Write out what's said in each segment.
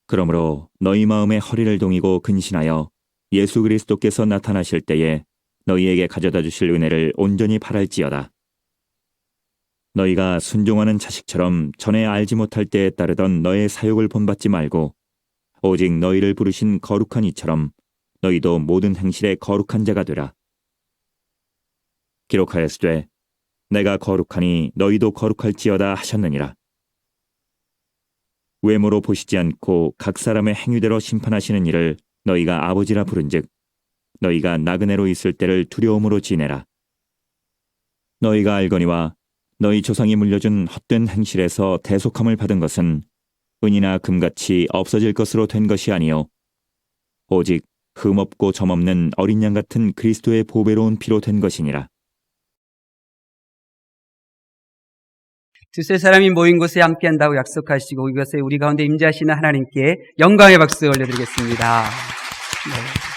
그러므로 너희 마음의 허리를 동이고 근신하여 예수 그리스도께서 나타나실 때에 너희에게 가져다 주실 은혜를 온전히 바랄지어다. 너희가 순종하는 자식처럼 전에 알지 못할 때에 따르던 너의 사욕을 본받지 말고 오직 너희를 부르신 거룩한 이처럼 너희도 모든 행실에 거룩한 자가 되라. 기록하였으되 내가 거룩하니 너희도 거룩할지어다 하셨느니라. 외모로 보시지 않고 각 사람의 행위대로 심판하시는 이를 너희가 아버지라 부른즉 너희가 나그네로 있을 때를 두려움으로 지내라. 너희가 알거니와 너희 조상이 물려준 헛된 행실에서 대속함을 받은 것은 은이나 금같이 없어질 것으로 된 것이 아니요 오직 흠없고 점없는 어린 양 같은 그리스도의 보배로운 피로 된 것이니라. 두세 사람이 모인 곳에 함께한다고 약속하시고 이것에 우리 가운데 임재하시는 하나님께 영광의 박수 올려드리겠습니다. 네.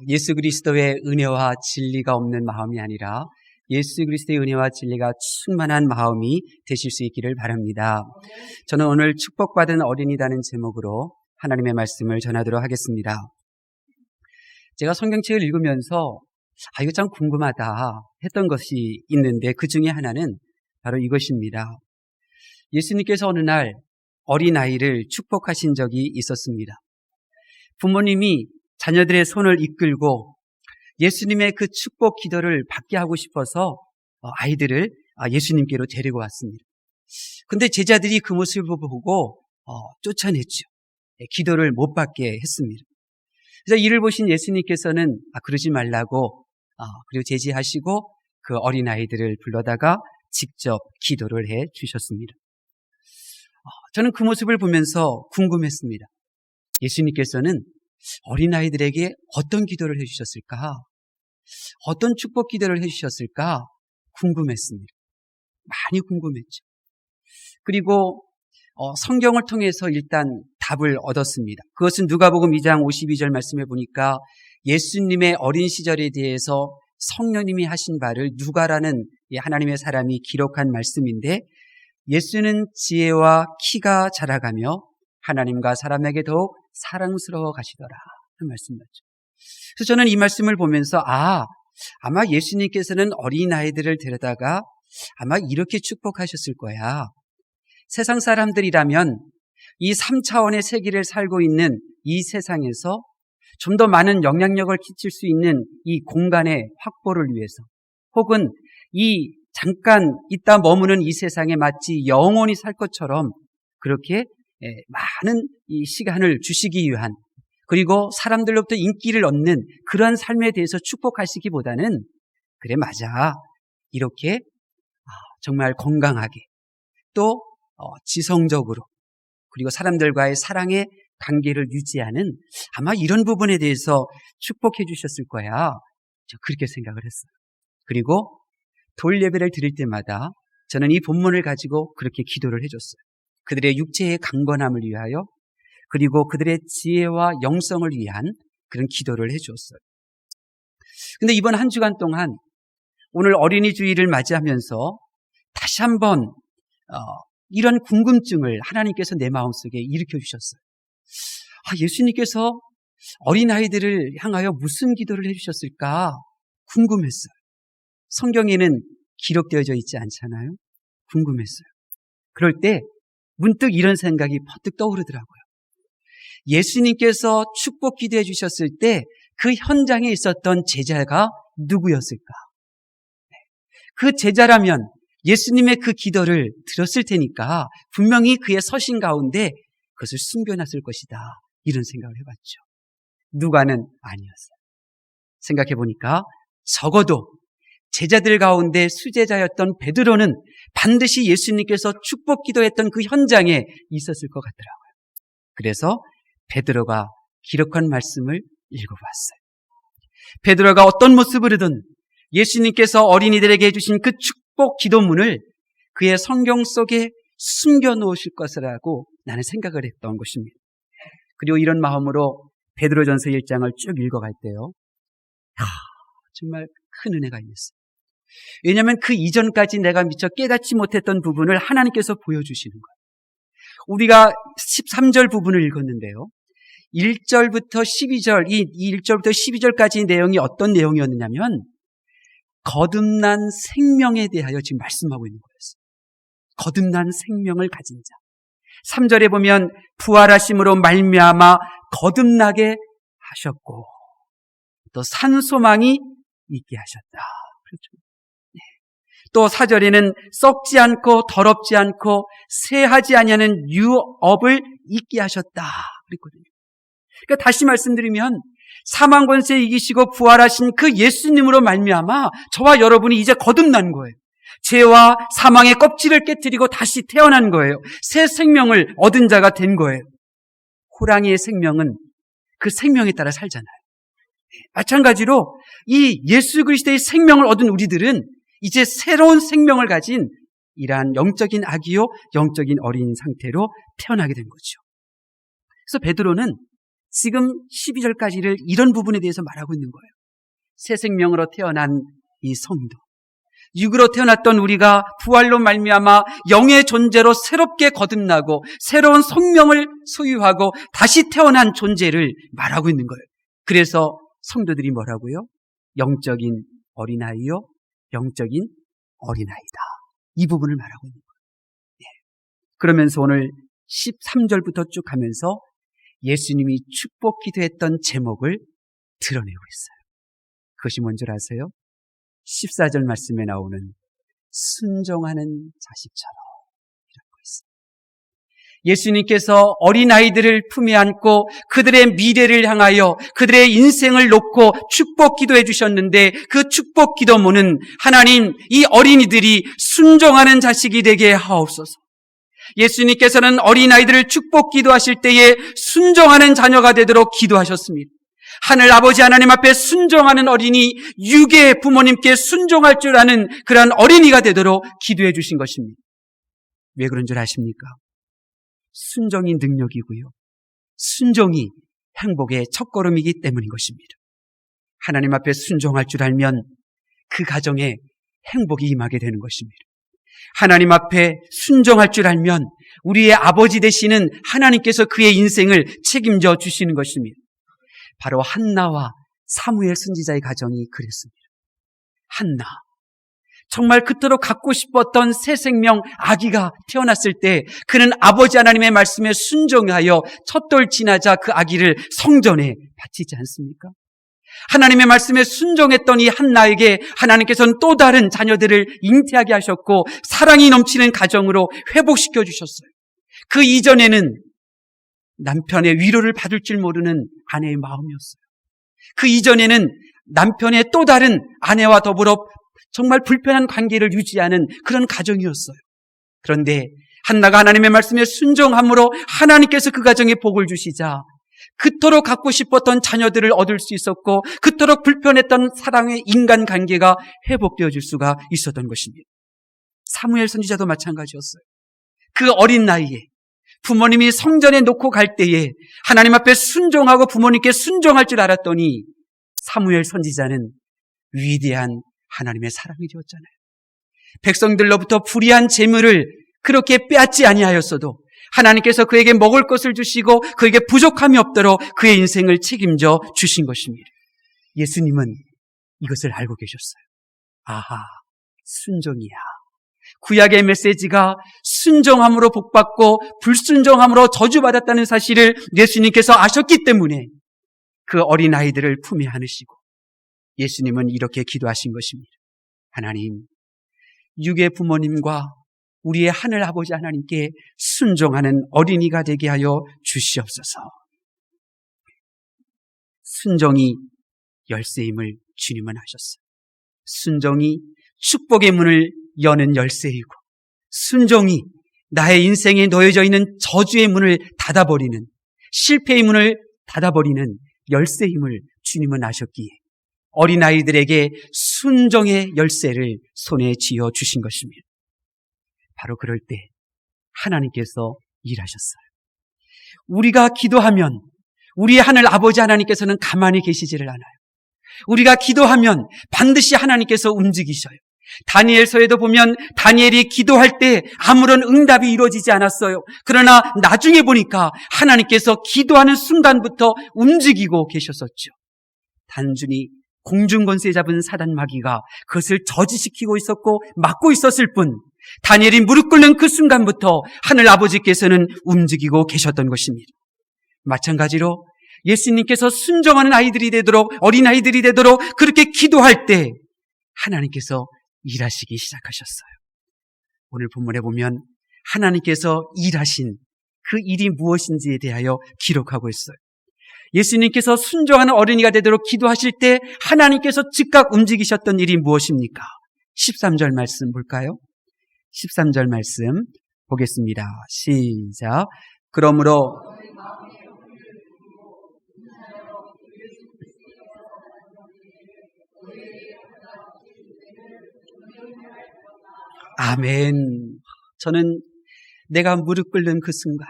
예수 그리스도의 은혜와 진리가 없는 마음이 아니라 예수 그리스도의 은혜와 진리가 충만한 마음이 되실 수 있기를 바랍니다. 저는 오늘 축복받은 어린이라는 제목으로 하나님의 말씀을 전하도록 하겠습니다. 제가 성경책을 읽으면서 이거 참 궁금하다 했던 것이 있는데 그 중에 하나는 바로 이것입니다. 예수님께서 어느 날 어린아이를 축복하신 적이 있었습니다. 부모님이 자녀들의 손을 이끌고 예수님의 그 축복 기도를 받게 하고 싶어서 아이들을 예수님께로 데리고 왔습니다. 근데 제자들이 그 모습을 보고 쫓아냈죠. 기도를 못 받게 했습니다. 그래서 이를 보신 예수님께서는 그러지 말라고 그리고 제지하시고 그 어린아이들을 불러다가 직접 기도를 해 주셨습니다. 저는 그 모습을 보면서 궁금했습니다. 예수님께서는 어린아이들에게 어떤 기도를 해주셨을까? 어떤 축복 기도를 해주셨을까? 궁금했습니다. 많이 궁금했죠. 그리고 성경을 통해서 일단 답을 얻었습니다. 그것은 누가복음 2장 52절 말씀에 보니까 예수님의 어린 시절에 대해서 성령님이 하신 바를 누가라는 하나님의 사람이 기록한 말씀인데 예수는 지혜와 키가 자라가며 하나님과 사람에게 더욱 사랑스러워 가시더라 하는 말씀이었죠. 그래서 저는 이 말씀을 보면서 아마 예수님께서는 어린아이들을 데려다가 아마 이렇게 축복하셨을 거야. 세상 사람들이라면 이 3차원의 세계를 살고 있는 이 세상에서 좀 더 많은 영향력을 끼칠 수 있는 이 공간의 확보를 위해서 혹은 이 잠깐 있다 머무는 이 세상에 마치 영원히 살 것처럼 그렇게 많은 이 시간을 주시기 위한 그리고 사람들로부터 인기를 얻는 그러한 삶에 대해서 축복하시기보다는 그래 맞아 이렇게 정말 건강하게 또 지성적으로 그리고 사람들과의 사랑의 관계를 유지하는 아마 이런 부분에 대해서 축복해 주셨을 거야. 저 그렇게 생각을 했어요. 그리고 돌 예배를 드릴 때마다 저는 이 본문을 가지고 그렇게 기도를 해줬어요. 그들의 육체의 강건함을 위하여 그리고 그들의 지혜와 영성을 위한 그런 기도를 해주었어요. 근데 이번 한 주간 동안 오늘 어린이 주일을 맞이하면서 다시 한번 이런 궁금증을 하나님께서 내 마음속에 일으켜 주셨어요. 예수님께서 어린아이들을 향하여 무슨 기도를 해주셨을까 궁금했어요. 성경에는 기록되어져 있지 않잖아요. 궁금했어요. 그럴 때 문득 이런 생각이 퍼뜩 떠오르더라고요. 예수님께서 축복 기도해 주셨을 때 그 현장에 있었던 제자가 누구였을까? 그 제자라면 예수님의 그 기도를 들었을 테니까 분명히 그의 서신 가운데 그것을 숨겨놨을 것이다. 이런 생각을 해봤죠. 누가는 아니었어요. 생각해 보니까 적어도 제자들 가운데 수제자였던 베드로는 반드시 예수님께서 축복 기도했던 그 현장에 있었을 것 같더라고요. 그래서 베드로가 기록한 말씀을 읽어봤어요. 베드로가 어떤 모습으로든 예수님께서 어린이들에게 해주신 그 축복 기도문을 그의 성경 속에 숨겨놓으실 것이라고 나는 생각을 했던 것입니다. 그리고 이런 마음으로 베드로전서 1장을 쭉 읽어갈 때요. 정말 큰 은혜가 있었어요. 왜냐하면 그 이전까지 내가 미처 깨닫지 못했던 부분을 하나님께서 보여주시는 거예요. 우리가 13절 부분을 읽었는데요. 1절부터 12절, 이 1절부터 12절까지 내용이 어떤 내용이었느냐면 거듭난 생명에 대하여 지금 말씀하고 있는 거였어요. 거듭난 생명을 가진 자. 3절에 보면 부활하심으로 말미암아 거듭나게 하셨고 또 산 소망이 있게 하셨다. 그렇죠. 네. 또 4절에는 썩지 않고 더럽지 않고 쇠하지 아니하는 유업을 있게 하셨다. 그랬거든요. 그러니까 다시 말씀드리면 사망 권세 이기시고 부활하신 그 예수님으로 말미암아 저와 여러분이 이제 거듭난 거예요. 죄와 사망의 껍질을 깨뜨리고 다시 태어난 거예요. 새 생명을 얻은 자가 된 거예요. 호랑이의 생명은 그 생명에 따라 살잖아요. 마찬가지로 이 예수 그리스도의 생명을 얻은 우리들은 이제 새로운 생명을 가진 이러한 영적인 아기요, 영적인 어린 상태로 태어나게 된 거죠. 그래서 베드로는 지금 12절까지를 이런 부분에 대해서 말하고 있는 거예요. 새 생명으로 태어난 이 성도, 육으로 태어났던 우리가 부활로 말미암아 영의 존재로 새롭게 거듭나고 새로운 성명을 소유하고 다시 태어난 존재를 말하고 있는 거예요. 그래서 성도들이 뭐라고요? 영적인 어린아이요, 영적인 어린아이다. 이 부분을 말하고 있는 거예요. 예. 그러면서 오늘 13절부터 쭉 가면서 예수님이 축복 기도했던 제목을 드러내고 있어요. 그것이 뭔지 아세요? 14절 말씀에 나오는 순종하는 자식처럼 이라고 있어요. 예수님께서 어린아이들을 품에 안고 그들의 미래를 향하여 그들의 인생을 놓고 축복 기도해 주셨는데 그 축복 기도문은 하나님 이 어린이들이 순종하는 자식이 되게 하옵소서. 예수님께서는 어린아이들을 축복 기도하실 때에 순종하는 자녀가 되도록 기도하셨습니다. 하늘 아버지 하나님 앞에 순종하는 어린이, 육의 부모님께 순종할 줄 아는 그런 어린이가 되도록 기도해 주신 것입니다. 왜 그런 줄 아십니까? 순종이 능력이고요. 순종이 행복의 첫걸음이기 때문인 것입니다. 하나님 앞에 순종할 줄 알면 그 가정에 행복이 임하게 되는 것입니다. 하나님 앞에 순종할 줄 알면 우리의 아버지 되시는 하나님께서 그의 인생을 책임져 주시는 것입니다. 바로 한나와 사무엘 선지자의 가정이 그랬습니다. 한나, 정말 그토록 갖고 싶었던 새 생명 아기가 태어났을 때 그는 아버지 하나님의 말씀에 순종하여 첫돌 지나자 그 아기를 성전에 바치지 않습니까? 하나님의 말씀에 순종했던 이 한나에게 하나님께서는 또 다른 자녀들을 잉태하게 하셨고 사랑이 넘치는 가정으로 회복시켜 주셨어요. 그 이전에는 남편의 위로를 받을 줄 모르는 아내의 마음이었어요. 그 이전에는 남편의 또 다른 아내와 더불어 정말 불편한 관계를 유지하는 그런 가정이었어요. 그런데 한나가 하나님의 말씀에 순종함으로 하나님께서 그 가정에 복을 주시자 그토록 갖고 싶었던 자녀들을 얻을 수 있었고 그토록 불편했던 사랑의 인간관계가 회복되어질 수가 있었던 것입니다. 사무엘 선지자도 마찬가지였어요. 그 어린 나이에 부모님이 성전에 놓고 갈 때에 하나님 앞에 순종하고 부모님께 순종할 줄 알았더니 사무엘 선지자는 위대한 하나님의 사랑이 되었잖아요. 백성들로부터 불의한 재물을 그렇게 빼앗지 아니하였어도 하나님께서 그에게 먹을 것을 주시고 그에게 부족함이 없도록 그의 인생을 책임져 주신 것입니다. 예수님은 이것을 알고 계셨어요. 아하, 순종이야. 구약의 메시지가 순종함으로 복받고 불순종함으로 저주받았다는 사실을 예수님께서 아셨기 때문에 그 어린아이들을 품에 안으시고 예수님은 이렇게 기도하신 것입니다. 하나님, 육의 부모님과 우리의 하늘 아버지 하나님께 순종하는 어린이가 되게 하여 주시옵소서. 순종이 열쇠임을 주님은 아셨어요. 순종이 축복의 문을 여는 열쇠이고 순종이 나의 인생에 놓여져 있는 저주의 문을 닫아버리는 실패의 문을 닫아버리는 열쇠임을 주님은 아셨기에 어린아이들에게 순종의 열쇠를 손에 쥐어 주신 것입니다. 바로 그럴 때 하나님께서 일하셨어요. 우리가 기도하면 우리의 하늘 아버지 하나님께서는 가만히 계시지를 않아요. 우리가 기도하면 반드시 하나님께서 움직이셔요. 다니엘서에도 보면 다니엘이 기도할 때 아무런 응답이 이루어지지 않았어요. 그러나 나중에 보니까 하나님께서 기도하는 순간부터 움직이고 계셨었죠. 단순히 공중권세 잡은 사단 마귀가 그것을 저지시키고 있었고 막고 있었을 뿐, 다니엘이 무릎 꿇는 그 순간부터 하늘 아버지께서는 움직이고 계셨던 것입니다. 마찬가지로 예수님께서 순종하는 아이들이 되도록, 어린아이들이 되도록 그렇게 기도할 때 하나님께서 일하시기 시작하셨어요. 오늘 본문에 보면 하나님께서 일하신 그 일이 무엇인지에 대하여 기록하고 있어요. 예수님께서 순종하는 어린이가 되도록 기도하실 때 하나님께서 즉각 움직이셨던 일이 무엇입니까? 13절 말씀 볼까요? 13절 말씀 보겠습니다. 시작. 그러므로 아멘. 저는 내가 무릎 꿇는 그 순간,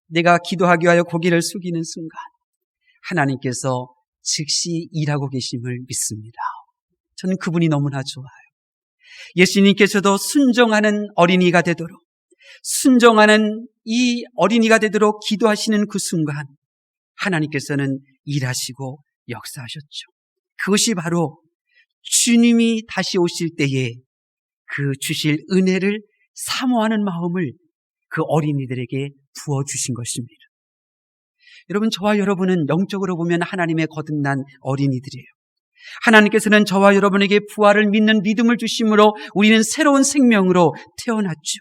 내가 기도하기 위하여 고개를 숙이는 순간 하나님께서 즉시 일하고 계심을 믿습니다. 저는 그분이 너무나 좋아요. 예수님께서도 순종하는 어린이가 되도록, 순종하는 이 어린이가 되도록 기도하시는 그 순간 하나님께서는 일하시고 역사하셨죠. 그것이 바로 주님이 다시 오실 때에 그 주실 은혜를 사모하는 마음을 그 어린이들에게 부어주신 것입니다. 여러분, 저와 여러분은 영적으로 보면 하나님의 거듭난 어린이들이에요. 하나님께서는 저와 여러분에게 부활을 믿는 믿음을 주심으로 우리는 새로운 생명으로 태어났죠.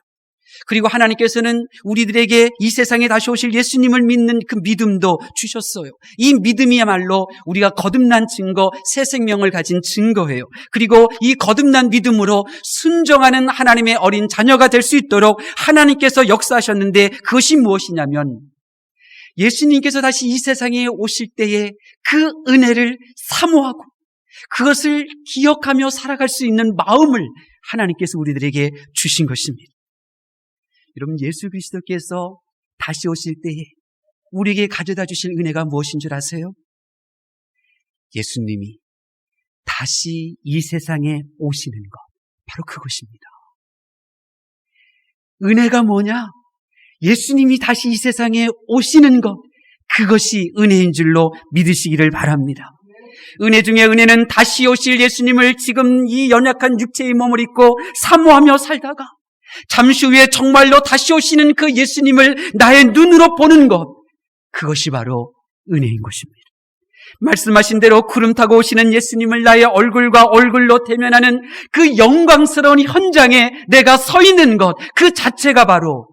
그리고 하나님께서는 우리들에게 이 세상에 다시 오실 예수님을 믿는 그 믿음도 주셨어요. 이 믿음이야말로 우리가 거듭난 증거, 새 생명을 가진 증거예요. 그리고 이 거듭난 믿음으로 순종하는 하나님의 어린 자녀가 될 수 있도록 하나님께서 역사하셨는데, 그것이 무엇이냐면 예수님께서 다시 이 세상에 오실 때에 그 은혜를 사모하고 그것을 기억하며 살아갈 수 있는 마음을 하나님께서 우리들에게 주신 것입니다. 여러분, 예수 그리스도께서 다시 오실 때에 우리에게 가져다 주실 은혜가 무엇인 줄 아세요? 예수님이 다시 이 세상에 오시는 것, 바로 그것입니다. 은혜가 뭐냐? 예수님이 다시 이 세상에 오시는 것, 그것이 은혜인 줄로 믿으시기를 바랍니다. 은혜 중에 은혜는 다시 오실 예수님을 지금 이 연약한 육체의 몸을 입고 사모하며 살다가 잠시 후에 정말로 다시 오시는 그 예수님을 나의 눈으로 보는 것, 그것이 바로 은혜인 것입니다. 말씀하신 대로 구름 타고 오시는 예수님을 나의 얼굴과 얼굴로 대면하는 그 영광스러운 현장에 내가 서 있는 것, 그 자체가 바로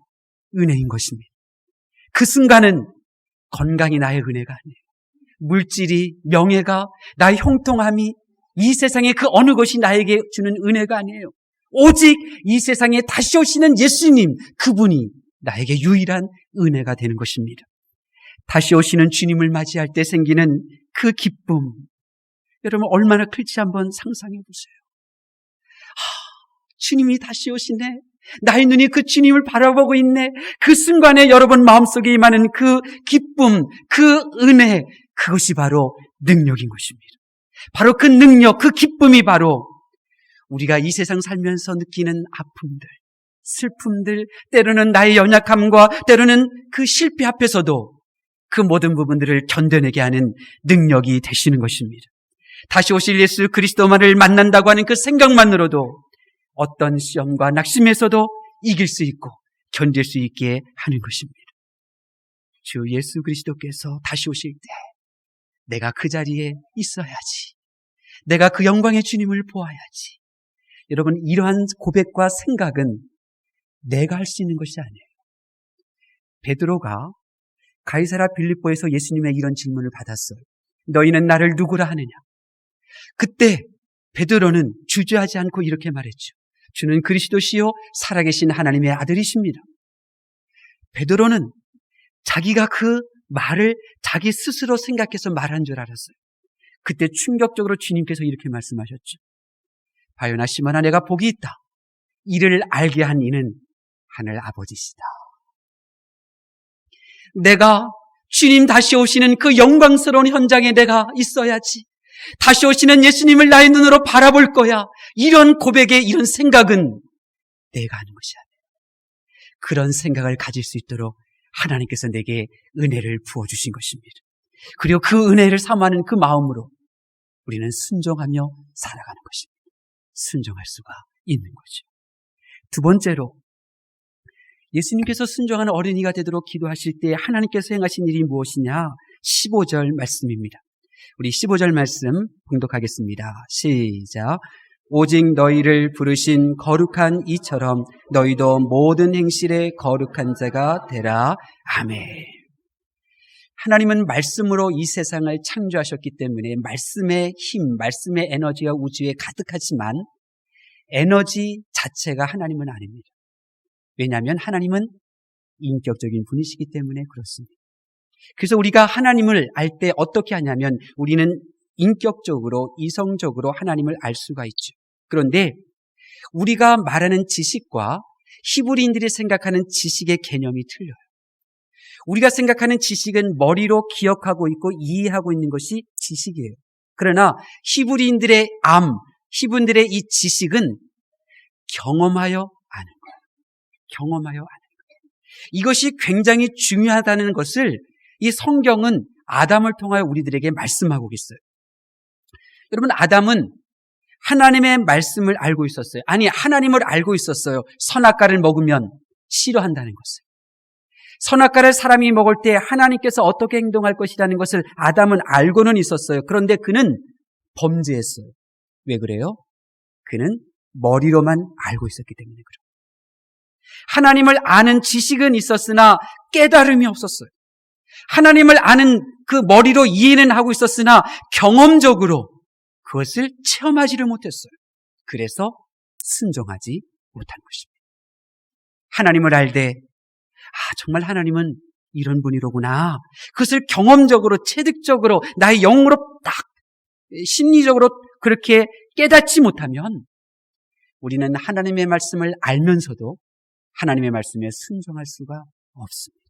은혜인 것입니다. 그 순간은 건강이 나의 은혜가 아니에요. 물질이, 명예가, 나의 형통함이, 이 세상의 그 어느 것이 나에게 주는 은혜가 아니에요. 오직 이 세상에 다시 오시는 예수님, 그분이 나에게 유일한 은혜가 되는 것입니다. 다시 오시는 주님을 맞이할 때 생기는 그 기쁨, 여러분 얼마나 클지 한번 상상해 보세요. 주님이 다시 오시네, 나의 눈이 그 주님을 바라보고 있네. 그 순간에 여러분 마음속에 임하는 그 기쁨, 그 은혜, 그것이 바로 능력인 것입니다. 바로 그 능력, 그 기쁨이 바로 우리가 이 세상 살면서 느끼는 아픔들, 슬픔들, 때로는 나의 연약함과 때로는 그 실패 앞에서도 그 모든 부분들을 견뎌내게 하는 능력이 되시는 것입니다. 다시 오실 예수 그리스도만을 만난다고 하는 그 생각만으로도 어떤 시험과 낙심에서도 이길 수 있고 견딜 수 있게 하는 것입니다. 주 예수 그리스도께서 다시 오실 때 내가 그 자리에 있어야지, 내가 그 영광의 주님을 보아야지. 여러분, 이러한 고백과 생각은 내가 할 수 있는 것이 아니에요. 베드로가 가이사랴 빌립보에서 예수님의 이런 질문을 받았어요. 너희는 나를 누구라 하느냐? 그때 베드로는 주저하지 않고 이렇게 말했죠. 주는 그리스도시요 살아계신 하나님의 아들이십니다. 베드로는 자기가 그 말을 자기 스스로 생각해서 말한 줄 알았어요. 그때 충격적으로 주님께서 이렇게 말씀하셨죠. 바요나 시몬아, 내가 복이 있다. 이를 알게 한 이는 하늘 아버지시다. 내가 주님 다시 오시는 그 영광스러운 현장에 내가 있어야지. 다시 오시는 예수님을 나의 눈으로 바라볼 거야. 이런 고백에 이런 생각은 내가 하는 것이 아니에요. 그런 생각을 가질 수 있도록 하나님께서 내게 은혜를 부어주신 것입니다. 그리고 그 은혜를 삼하는 그 마음으로 우리는 순종하며 살아가는 것입니다. 순종할 수가 있는 거죠. 두 번째로, 예수님께서 순종하는 어린이가 되도록 기도하실 때 하나님께서 행하신 일이 무엇이냐? 15절 말씀입니다. 우리 15절 말씀 봉독하겠습니다. 시작. 오직 너희를 부르신 거룩한 이처럼 너희도 모든 행실에 거룩한 자가 되라. 아멘. 하나님은 말씀으로 이 세상을 창조하셨기 때문에 말씀의 힘, 말씀의 에너지가 우주에 가득하지만 에너지 자체가 하나님은 아닙니다. 왜냐하면 하나님은 인격적인 분이시기 때문에 그렇습니다. 그래서 우리가 하나님을 알 때 어떻게 하냐면 우리는 인격적으로, 이성적으로 하나님을 알 수가 있죠. 그런데 우리가 말하는 지식과 히브리인들이 생각하는 지식의 개념이 틀려요. 우리가 생각하는 지식은 머리로 기억하고 있고 이해하고 있는 것이 지식이에요. 그러나 히브리인들의 히브리인들의 이 지식은 경험하여 아는 거예요. 경험하여 아는 거예요. 이것이 굉장히 중요하다는 것을 이 성경은 아담을 통하여 우리들에게 말씀하고 있어요. 여러분, 아담은 하나님의 말씀을 알고 있었어요. 아니, 하나님을 알고 있었어요. 선악과를 먹으면 싫어한다는 것을. 선악과를 사람이 먹을 때 하나님께서 어떻게 행동할 것이라는 것을 아담은 알고는 있었어요. 그런데 그는 범죄했어요. 왜 그래요? 그는 머리로만 알고 있었기 때문에 그래요. 하나님을 아는 지식은 있었으나 깨달음이 없었어요. 하나님을 아는 그 머리로 이해는 하고 있었으나 경험적으로 그것을 체험하지를 못했어요. 그래서 순종하지 못한 것입니다. 하나님을 알되 정말 하나님은 이런 분이로구나. 그것을 경험적으로, 체득적으로, 나의 영으로 딱 심리적으로 그렇게 깨닫지 못하면 우리는 하나님의 말씀을 알면서도 하나님의 말씀에 순종할 수가 없습니다.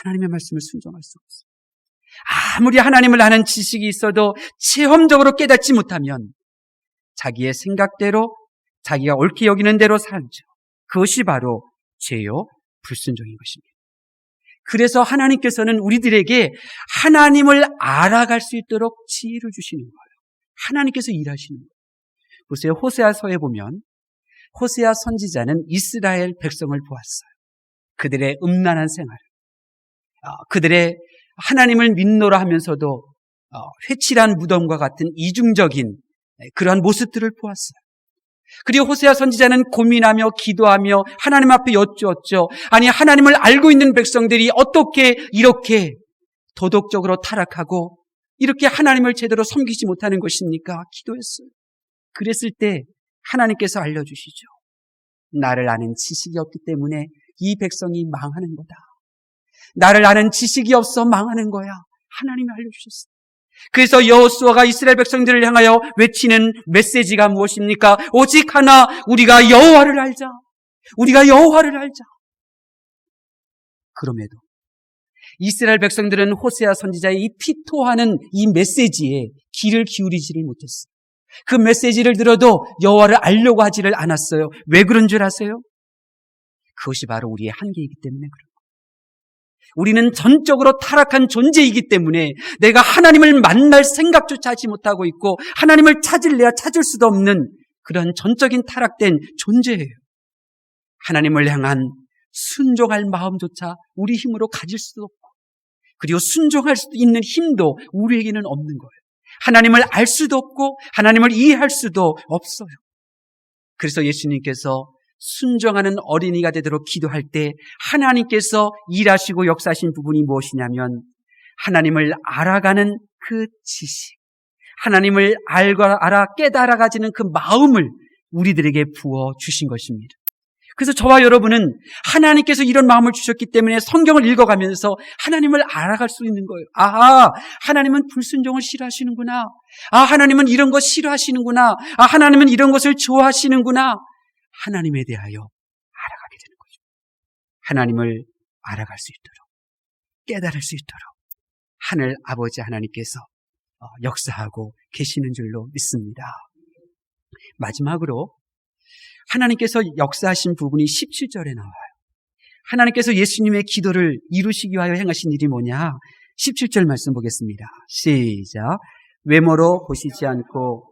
하나님의 말씀을 순종할 수가 없습니다. 아무리 하나님을 아는 지식이 있어도 체험적으로 깨닫지 못하면 자기의 생각대로, 자기가 옳게 여기는 대로 살죠. 그것이 바로 죄요 불순종인 것입니다. 그래서 하나님께서는 우리들에게 하나님을 알아갈 수 있도록 지혜를 주시는 거예요. 하나님께서 일하시는 거예요. 보세요. 호세아서에 보면 호세아 선지자는 이스라엘 백성을 보았어요. 그들의 음란한 생활, 그들의 하나님을 믿노라 하면서도 회칠한 무덤과 같은 이중적인 그러한 모습들을 보았어요. 그리고 호세아 선지자는 고민하며 기도하며 하나님 앞에 여쭈었죠. 아니, 하나님을 알고 있는 백성들이 어떻게 이렇게 도덕적으로 타락하고 이렇게 하나님을 제대로 섬기지 못하는 것입니까? 기도했어요. 그랬을 때 하나님께서 알려주시죠. 나를 아는 지식이 없기 때문에 이 백성이 망하는 거다. 나를 아는 지식이 없어 망하는 거야. 하나님이 알려주셨어요. 그래서 여호수아가 이스라엘 백성들을 향하여 외치는 메시지가 무엇입니까? 오직 하나, 우리가 여호와를 알자. 우리가 여호와를 알자. 그럼에도 이스라엘 백성들은 호세아 선지자의 이 피토하는 이 메시지에 귀를 기울이지를 못했어요. 그 메시지를 들어도 여호와를 알려고 하지를 않았어요. 왜 그런 줄 아세요? 그것이 바로 우리의 한계이기 때문에 그런 거예요. 우리는 전적으로 타락한 존재이기 때문에 내가 하나님을 만날 생각조차 하지 못하고 있고 하나님을 찾을래야 찾을 수도 없는 그런 전적인 타락된 존재예요. 하나님을 향한 순종할 마음조차 우리 힘으로 가질 수도 없고 그리고 순종할 수 있는 힘도 우리에게는 없는 거예요. 하나님을 알 수도 없고 하나님을 이해할 수도 없어요. 그래서 예수님께서 순종하는 어린이가 되도록 기도할 때 하나님께서 일하시고 역사하신 부분이 무엇이냐면 하나님을 알아가는 그 지식, 하나님을 알아 깨달아가지는 그 마음을 우리들에게 부어주신 것입니다. 그래서 저와 여러분은 하나님께서 이런 마음을 주셨기 때문에 성경을 읽어가면서 하나님을 알아갈 수 있는 거예요. 하나님은 불순종을 싫어하시는구나. 하나님은 이런 것 싫어하시는구나. 하나님은 이런 것을 좋아하시는구나. 하나님에 대하여 알아가게 되는 거죠. 하나님을 알아갈 수 있도록, 깨달을 수 있도록 하늘 아버지 하나님께서 역사하고 계시는 줄로 믿습니다. 마지막으로 하나님께서 역사하신 부분이 17절에 나와요. 하나님께서 예수님의 기도를 이루시기 위하여 행하신 일이 뭐냐? 17절 말씀 보겠습니다. 시작. 외모로 보시지 않고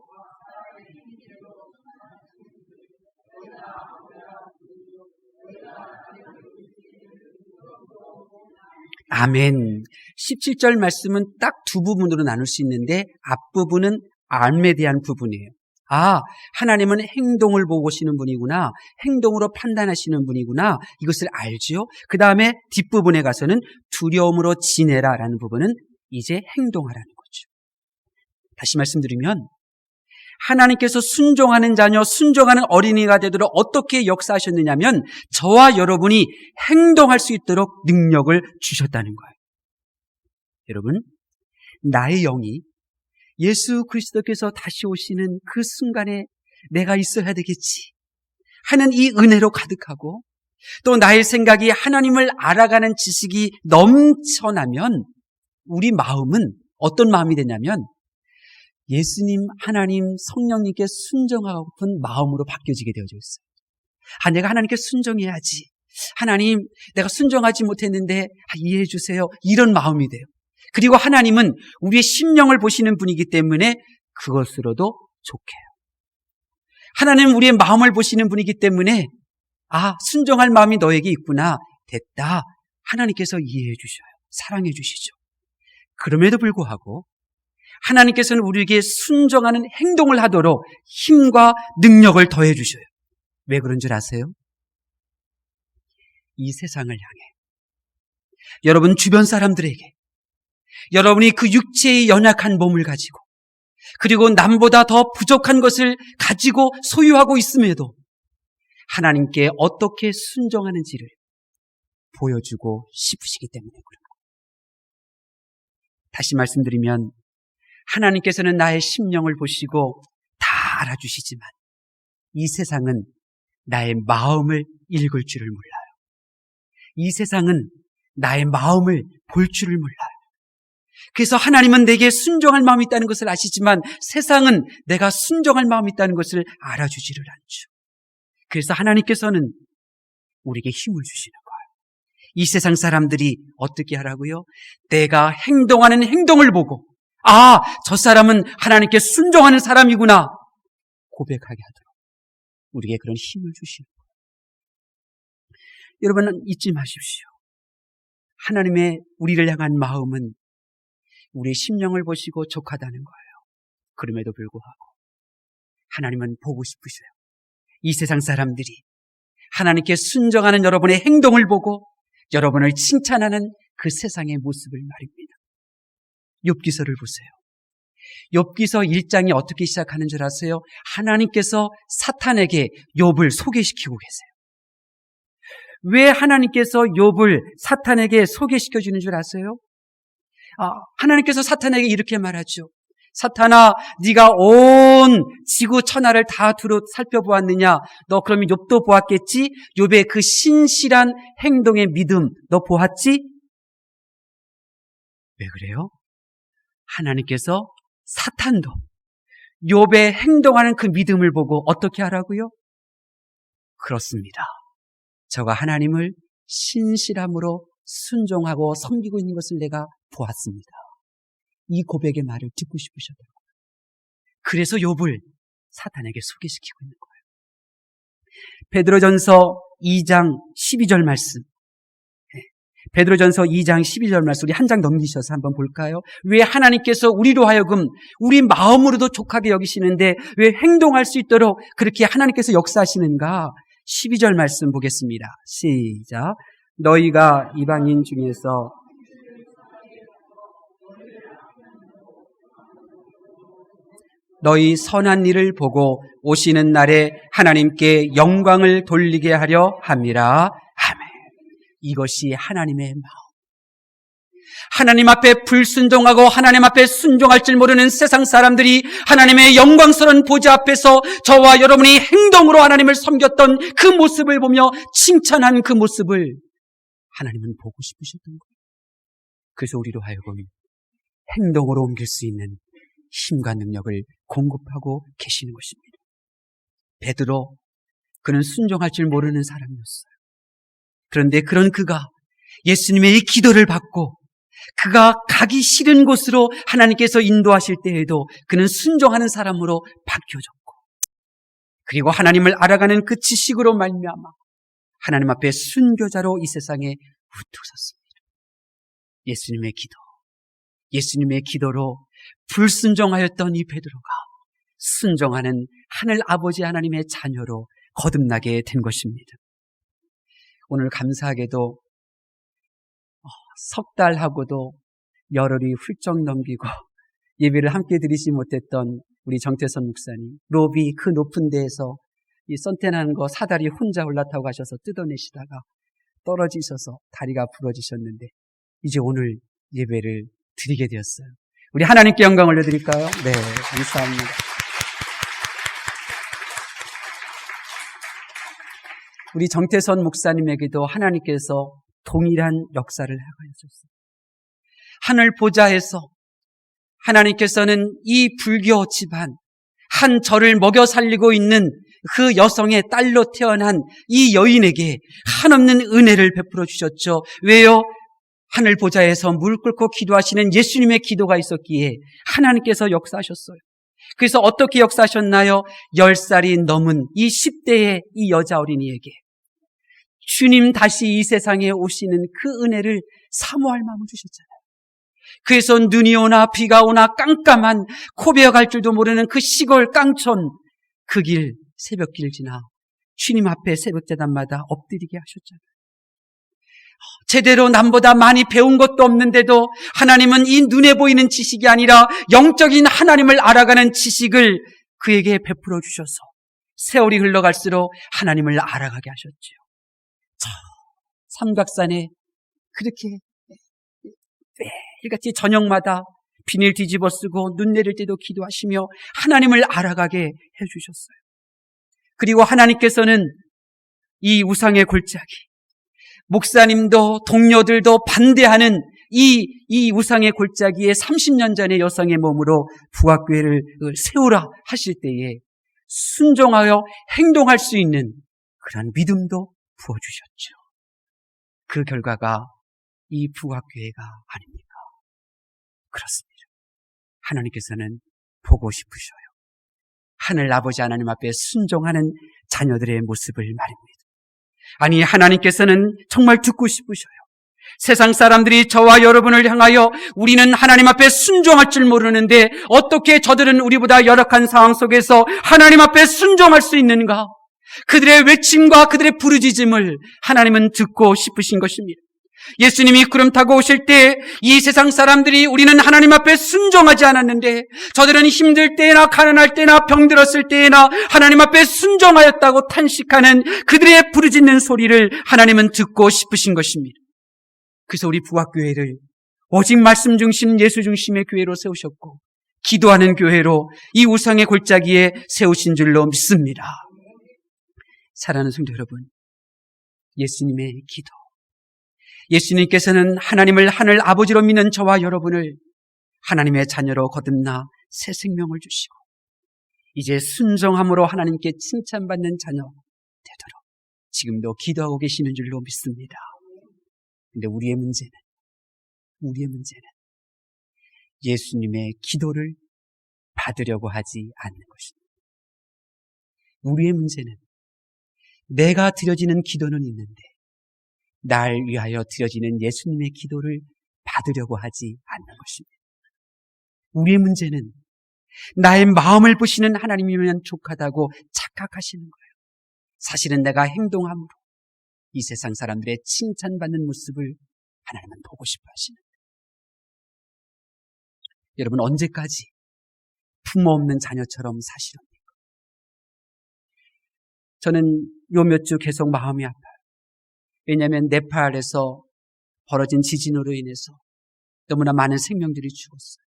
아멘. 17절 말씀은 딱 두 부분으로 나눌 수 있는데 앞부분은 암에 대한 부분이에요. 아, 하나님은 행동을 보고 보시는 분이구나. 행동으로 판단하시는 분이구나. 이것을 알지요. 그 다음에 뒷부분에 가서는 두려움으로 지내라 라는 부분은 이제 행동하라는 거죠. 다시 말씀드리면 하나님께서 순종하는 자녀, 순종하는 어린이가 되도록 어떻게 역사하셨느냐면 저와 여러분이 행동할 수 있도록 능력을 주셨다는 거예요. 여러분, 나의 영이 예수 그리스도께서 다시 오시는 그 순간에 내가 있어야 되겠지 하는 이 은혜로 가득하고 또 나의 생각이 하나님을 알아가는 지식이 넘쳐나면 우리 마음은 어떤 마음이 되냐면 예수님, 하나님, 성령님께 순종하고픈 마음으로 바뀌어지게 되어져 있어요. 아, 내가 하나님께 순종해야지. 하나님, 내가 순종하지 못했는데 이해해 주세요. 이런 마음이 돼요. 그리고 하나님은 우리의 심령을 보시는 분이기 때문에 그것으로도 좋게요. 하나님은 우리의 마음을 보시는 분이기 때문에 아, 순종할 마음이 너에게 있구나. 됐다. 하나님께서 이해해 주셔요. 사랑해 주시죠. 그럼에도 불구하고 하나님께서는 우리에게 순종하는 행동을 하도록 힘과 능력을 더해 주셔요. 왜 그런 줄 아세요? 이 세상을 향해 여러분 주변 사람들에게 여러분이 그 육체의 연약한 몸을 가지고 그리고 남보다 더 부족한 것을 가지고 소유하고 있음에도 하나님께 어떻게 순종하는지를 보여주고 싶으시기 때문에 그런 거예요. 다시 말씀드리면 하나님께서는 나의 심령을 보시고 다 알아주시지만 이 세상은 나의 마음을 읽을 줄을 몰라요. 이 세상은 나의 마음을 볼 줄을 몰라요. 그래서 하나님은 내게 순종할 마음이 있다는 것을 아시지만 세상은 내가 순종할 마음이 있다는 것을 알아주지를 않죠. 그래서 하나님께서는 우리에게 힘을 주시는 거예요. 이 세상 사람들이 어떻게 하라고요? 내가 행동하는 행동을 보고 아, 저 사람은 하나님께 순종하는 사람이구나 고백하게 하도록 우리에게 그런 힘을 주시는 거예요. 여러분 잊지 마십시오. 하나님의 우리를 향한 마음은 우리의 심령을 보시고 족하다는 거예요. 그럼에도 불구하고 하나님은 보고 싶으셔요. 이 세상 사람들이 하나님께 순종하는 여러분의 행동을 보고 여러분을 칭찬하는 그 세상의 모습을 말입니다. 욥기서를 보세요. 욥기서 1장이 어떻게 시작하는 줄 아세요? 하나님께서 사탄에게 욥을 소개시키고 계세요. 왜 하나님께서 욥을 사탄에게 소개시켜 주는 줄 아세요? 하나님께서 사탄에게 이렇게 말하죠. 사탄아, 네가 온 지구 천하를 다 두루 살펴보았느냐? 너 그러면 욥도 보았겠지? 욥의 그 신실한 행동의 믿음 너 보았지? 왜 그래요? 하나님께서 사탄도 욥의 행동하는 그 믿음을 보고 어떻게 하라고요? 그렇습니다. 저가 하나님을 신실함으로 순종하고 섬기고 있는 것을 내가 보았습니다. 이 고백의 말을 듣고 싶으셨다고요. 그래서 욥을 사탄에게 소개시키고 있는 거예요. 베드로전서 2장 12절 말씀. 베드로전서 2장 12절 말씀 우리 한 장 넘기셔서 한번 볼까요? 왜 하나님께서 우리로 하여금 우리 마음으로도 족하게 여기시는데 왜 행동할 수 있도록 그렇게 하나님께서 역사하시는가? 12절 말씀 보겠습니다. 시작. 너희가 이방인 중에서 너희 선한 일을 보고 오시는 날에 하나님께 영광을 돌리게 하려 함이라. 아멘. 이것이 하나님의 마음. 하나님 앞에 불순종하고 하나님 앞에 순종할 줄 모르는 세상 사람들이 하나님의 영광스러운 보좌 앞에서 저와 여러분이 행동으로 하나님을 섬겼던 그 모습을 보며 칭찬한 그 모습을 하나님은 보고 싶으셨던 거예요. 그래서 우리로 하여금 행동으로 옮길 수 있는 힘과 능력을 공급하고 계시는 것입니다. 베드로, 그는 순종할 줄 모르는 사람이었어요. 그런데 그런 그가 예수님의 이 기도를 받고 그가 가기 싫은 곳으로 하나님께서 인도하실 때에도 그는 순종하는 사람으로 바뀌어졌고, 그리고 하나님을 알아가는 그 지식으로 말미암아 하나님 앞에 순교자로 이 세상에 우뚝 섰습니다. 예수님의 기도로 불순종하였던 이 베드로가 순종하는 하늘 아버지 하나님의 자녀로 거듭나게 된 것입니다. 오늘 감사하게도 석 달하고도 열흘이 훌쩍 넘기고 예배를 함께 드리지 못했던 우리 정태선 목사님, 로비 그 높은 데에서 이 선탠하는 거 사다리 혼자 올라타고 가셔서 뜯어내시다가 떨어지셔서 다리가 부러지셨는데 이제 오늘 예배를 드리게 되었어요. 우리 하나님께 영광 올려드릴까요? 네, 감사합니다. 우리 정태선 목사님에게도 하나님께서 동일한 역사를 행하셨어요. 하늘 보좌에서 하나님께서는 이 불교 집안, 한 절을 먹여 살리고 있는 그 여성의 딸로 태어난 이 여인에게 한없는 은혜를 베풀어 주셨죠. 왜요? 하늘 보좌에서 무릎 꿇고 기도하시는 예수님의 기도가 있었기에 하나님께서 역사하셨어요. 그래서 어떻게 역사하셨나요? 10살이 넘은 이 10대의 이 여자 어린이에게 주님 다시 이 세상에 오시는 그 은혜를 사모할 마음을 주셨잖아요. 그래서 눈이 오나 비가 오나 깜깜한 코베어 갈 줄도 모르는 그 시골 깡촌 그 길, 새벽길 지나 주님 앞에 새벽제단마다 엎드리게 하셨잖아요. 제대로 남보다 많이 배운 것도 없는데도 하나님은 이 눈에 보이는 지식이 아니라 영적인 하나님을 알아가는 지식을 그에게 베풀어 주셔서 세월이 흘러갈수록 하나님을 알아가게 하셨죠. 삼각산에 그렇게 매일같이 저녁마다 비닐 뒤집어 쓰고 눈 내릴 때도 기도하시며 하나님을 알아가게 해주셨어요. 그리고 하나님께서는 이 우상의 골짜기, 목사님도 동료들도 반대하는 이 우상의 골짜기에 30년 전에 여성의 몸으로 부학교회를 세우라 하실 때에 순종하여 행동할 수 있는 그런 믿음도 부어주셨죠. 그 결과가 이 부학교회가 아닙니까? 그렇습니다. 하나님께서는 보고 싶으셔요. 하늘 아버지 하나님 앞에 순종하는 자녀들의 모습을 말입니다. 아니, 하나님께서는 정말 듣고 싶으셔요. 세상 사람들이 저와 여러분을 향하여 우리는 하나님 앞에 순종할 줄 모르는데 어떻게 저들은 우리보다 열악한 상황 속에서 하나님 앞에 순종할 수 있는가? 그들의 외침과 그들의 부르짖음을 하나님은 듣고 싶으신 것입니다. 예수님이 구름 타고 오실 때 이 세상 사람들이 우리는 하나님 앞에 순종하지 않았는데 저들은 힘들 때나 가난할 때나 병들었을 때나 하나님 앞에 순종하였다고 탄식하는 그들의 부르짖는 소리를 하나님은 듣고 싶으신 것입니다. 그래서 우리 부학교회를 오직 말씀 중심, 예수 중심의 교회로 세우셨고 기도하는 교회로 이 우상의 골짜기에 세우신 줄로 믿습니다. 사랑하는 성도 여러분, 예수님의 기도, 예수님께서는 하나님을 하늘 아버지로 믿는 저와 여러분을 하나님의 자녀로 거듭나 새 생명을 주시고 이제 순종함으로 하나님께 칭찬받는 자녀 되도록 지금도 기도하고 계시는 줄로 믿습니다. 근데 우리의 문제는 예수님의 기도를 받으려고 하지 않는 것입니다. 우리의 문제는 내가 드려지는 기도는 있는데 날 위하여 드려지는 예수님의 기도를 받으려고 하지 않는 것입니다. 우리의 문제는 나의 마음을 보시는 하나님이면 족하다고 착각하시는 거예요. 사실은 내가 행동함으로 이 세상 사람들의 칭찬받는 모습을 하나님은 보고 싶어 하시는 거예요. 여러분, 언제까지 부모 없는 자녀처럼 사시렵니까? 저는 요 몇 주 계속 마음이 아파요. 왜냐하면 네팔에서 벌어진 지진으로 인해서 너무나 많은 생명들이 죽었어요.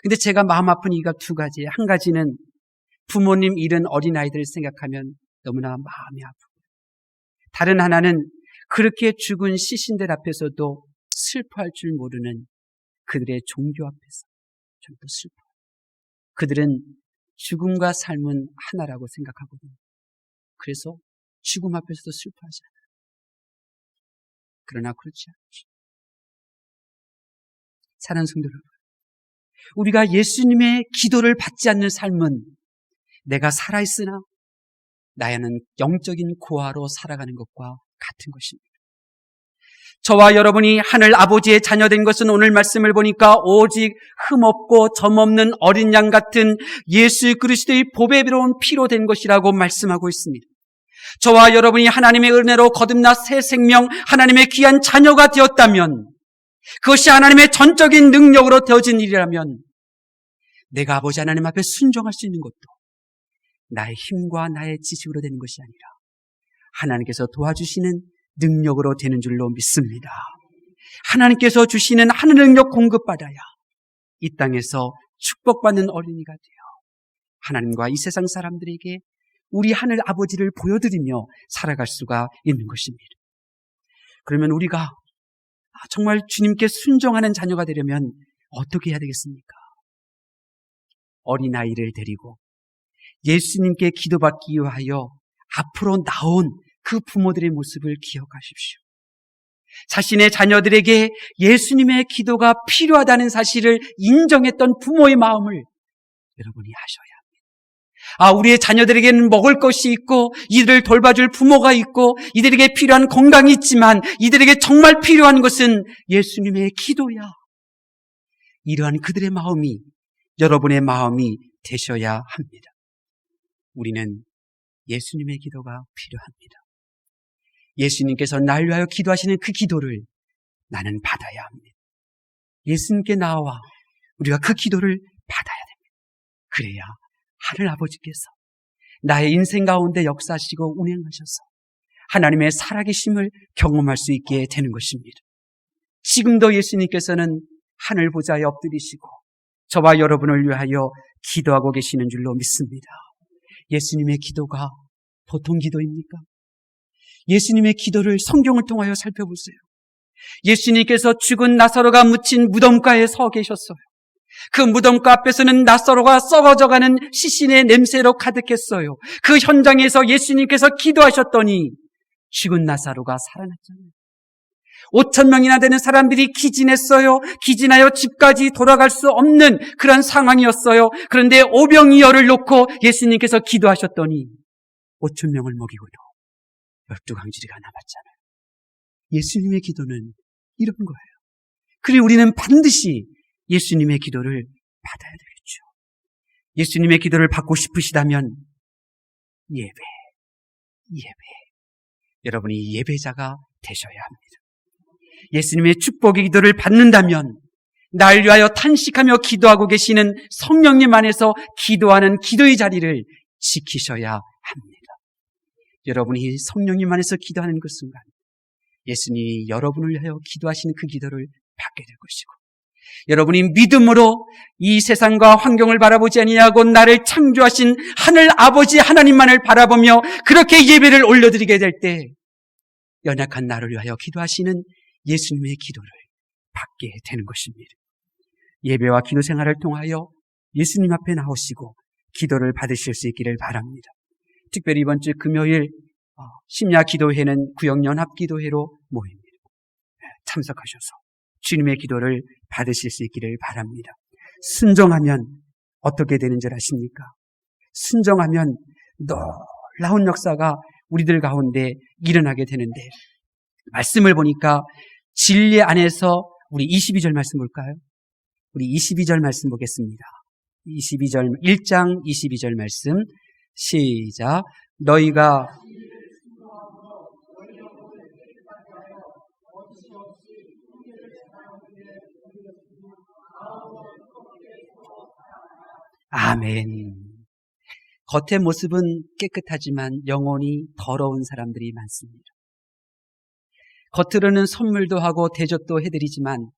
근데 제가 마음 아픈 이유가 두 가지예요. 한 가지는 부모님 잃은 어린아이들을 생각하면 너무나 마음이 아프고, 다른 하나는 그렇게 죽은 시신들 앞에서도 슬퍼할 줄 모르는 그들의 종교 앞에서 저는 또 슬퍼요. 그들은 죽음과 삶은 하나라고 생각하거든요. 그래서 죽음 앞에서도 슬퍼하지 않아요. 그러나 그렇지 않죠. 사랑하는 성도 여러분, 우리가 예수님의 기도를 받지 않는 삶은 내가 살아있으나 나야는 영적인 고아로 살아가는 것과 같은 것입니다. 저와 여러분이 하늘 아버지의 자녀된 것은 오늘 말씀을 보니까 오직 흠없고 점없는 어린 양 같은 예수 그리스도의 보배로운 피로 된 것이라고 말씀하고 있습니다. 저와 여러분이 하나님의 은혜로 거듭나 새 생명, 하나님의 귀한 자녀가 되었다면, 그것이 하나님의 전적인 능력으로 되어진 일이라면 내가 아버지 하나님 앞에 순종할 수 있는 것도 나의 힘과 나의 지식으로 되는 것이 아니라 하나님께서 도와주시는 능력으로 되는 줄로 믿습니다. 하나님께서 주시는 하늘 능력 공급받아야 이 땅에서 축복받는 어린이가 되어 하나님과 이 세상 사람들에게 우리 하늘 아버지를 보여드리며 살아갈 수가 있는 것입니다. 그러면 우리가 정말 주님께 순종하는 자녀가 되려면 어떻게 해야 되겠습니까? 어린아이를 데리고 예수님께 기도받기 위하여 앞으로 나온 그 부모들의 모습을 기억하십시오. 자신의 자녀들에게 예수님의 기도가 필요하다는 사실을 인정했던 부모의 마음을 여러분이 하셔야 합니다. 우리의 자녀들에게는 먹을 것이 있고 이들을 돌봐줄 부모가 있고 이들에게 필요한 건강이 있지만 이들에게 정말 필요한 것은 예수님의 기도야. 이러한 그들의 마음이 여러분의 마음이 되셔야 합니다. 우리는 예수님의 기도가 필요합니다. 예수님께서 날 위하여 기도하시는 그 기도를 나는 받아야 합니다. 예수님께 나와 우리가 그 기도를 받아야 됩니다. 그래야 하늘 아버지께서 나의 인생 가운데 역사하시고 운행하셔서 하나님의 살아계심을 경험할 수 있게 되는 것입니다. 지금도 예수님께서는 하늘 보좌에 엎드리시고 저와 여러분을 위하여 기도하고 계시는 줄로 믿습니다. 예수님의 기도가 보통 기도입니까? 예수님의 기도를 성경을 통하여 살펴보세요. 예수님께서 죽은 나사로가 묻힌 무덤가에 서 계셨어요. 그 무덤가 앞에서는 나사로가 썩어져가는 시신의 냄새로 가득했어요. 그 현장에서 예수님께서 기도하셨더니 죽은 나사로가 살아났잖아요. 5,000명이나 되는 사람들이 기진했어요. 기진하여 집까지 돌아갈 수 없는 그런 상황이었어요. 그런데 오병이어를 놓고 예수님께서 기도하셨더니 5,000명을 먹이고도 12강지리가 남았잖아요. 예수님의 기도는 이런 거예요. 그리고 우리는 반드시 예수님의 기도를 받아야 되겠죠. 예수님의 기도를 받고 싶으시다면 예배. 여러분이 예배자가 되셔야 합니다. 예수님의 축복의 기도를 받는다면 날 위하여 탄식하며 기도하고 계시는 성령님 안에서 기도하는 기도의 자리를 지키셔야 합니다. 여러분이 성령님 안에서 기도하는 그 순간 예수님이 여러분을 위하여 기도하시는 그 기도를 받게 될 것이고 여러분이 믿음으로 이 세상과 환경을 바라보지 아니하고 나를 창조하신 하늘 아버지 하나님만을 바라보며 그렇게 예배를 올려드리게 될 때 연약한 나를 위하여 기도하시는 예수님의 기도를 받게 되는 것입니다. 예배와 기도 생활을 통하여 예수님 앞에 나오시고 기도를 받으실 수 있기를 바랍니다. 특별히 이번 주 금요일 심야 기도회는 구역연합 기도회로 모입니다. 참석하셔서 주님의 기도를 받으실 수 있기를 바랍니다. 순종하면 어떻게 되는 줄 아십니까? 순종하면 놀라운 역사가 우리들 가운데 일어나게 되는데 말씀을 보니까 진리 안에서 우리 22절 말씀 볼까요? 우리 22절 말씀 보겠습니다. 22절 1장 22절 말씀 시작. 너희가 아멘. 겉의 모습은 깨끗하지만 영혼이 더러운 사람들이 많습니다. 겉으로는 선물도 하고 대접도 해드리지만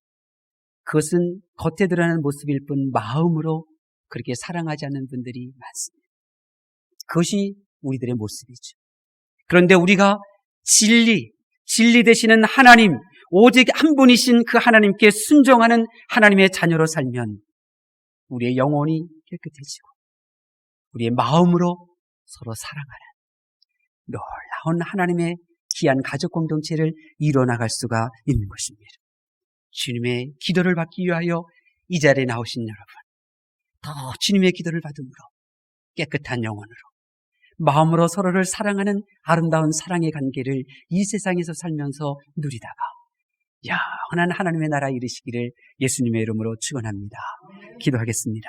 그것은 겉에 드러나는 모습일 뿐 마음으로 그렇게 사랑하지 않는 분들이 많습니다. 그것이 우리들의 모습이죠. 그런데 우리가 진리 되시는 하나님, 오직 한 분이신 그 하나님께 순종하는 하나님의 자녀로 살면 우리의 영혼이 깨끗해지고 우리의 마음으로 서로 사랑하는 놀라운 하나님의 귀한 가족 공동체를 이뤄나갈 수가 있는 것입니다. 주님의 기도를 받기 위하여 이 자리에 나오신 여러분, 더 주님의 기도를 받음으로 깨끗한 영혼으로 마음으로 서로를 사랑하는 아름다운 사랑의 관계를 이 세상에서 살면서 누리다가 영원한 하나님의 나라에 이르시기를 예수님의 이름으로 축원합니다. 기도하겠습니다.